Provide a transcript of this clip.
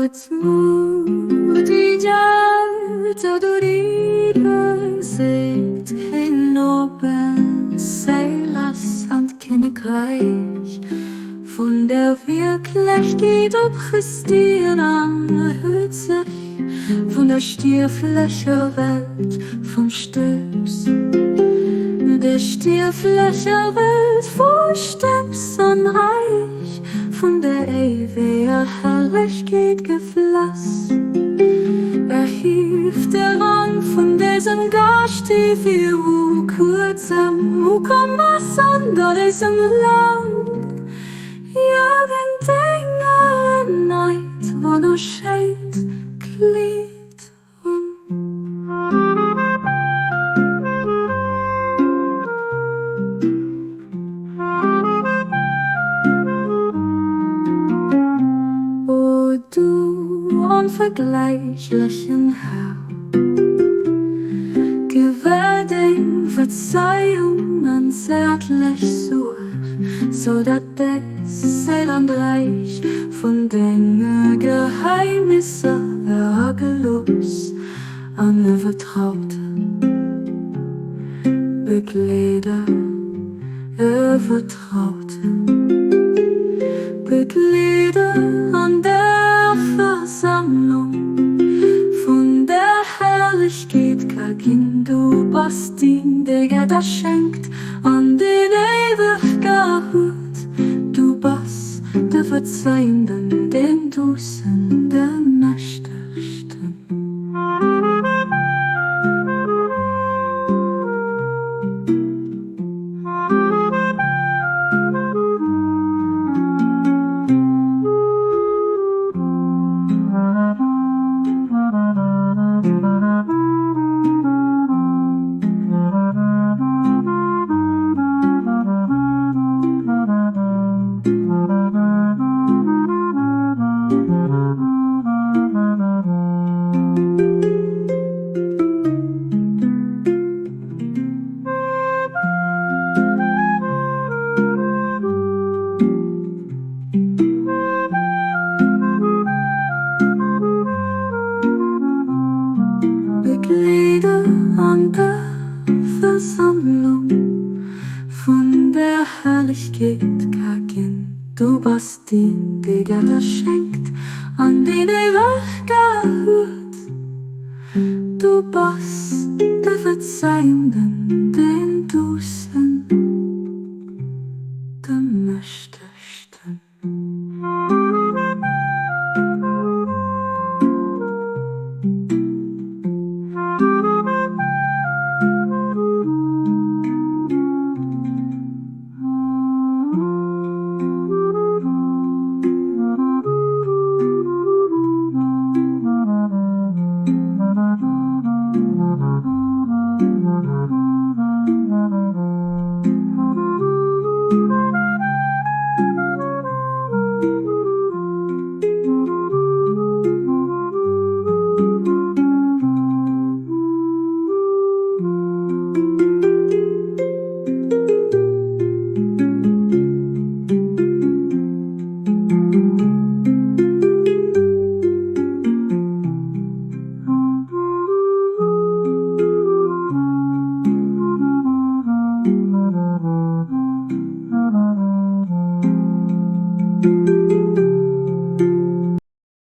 het moet die Alter du Liebe seht in nobel Séil und Königreich von der Wierklechkeet opgestigen huet sech von der stierflecher Welt vom Stëbs. Der stierflecher Welt von Stëbs und Reich von der éiweger Herrlechkeet geflass. Erhief de Rang von dësem Gaascht die viru kuerzem, ukomm under dësem Land. Jagen Dénger neit wonnerschéint Kleed. O du onvergläichlechen Herr, Gewär Deng Verzeiung und zäertlech Suerg, so dat Séil und Reich von Denge Geheimnisser gelost an vertraute Bekleder, vertraute Bekleder an der Versammlung von der Herrlechkeet kagin du bastin, der das schenkt an den éiweger huet. Du bas der Verzeihenden, den Dussen der Mächtigsten. Bekleder an der Versammlung von der Herrlechkeet kagin du bastin, der das schenkt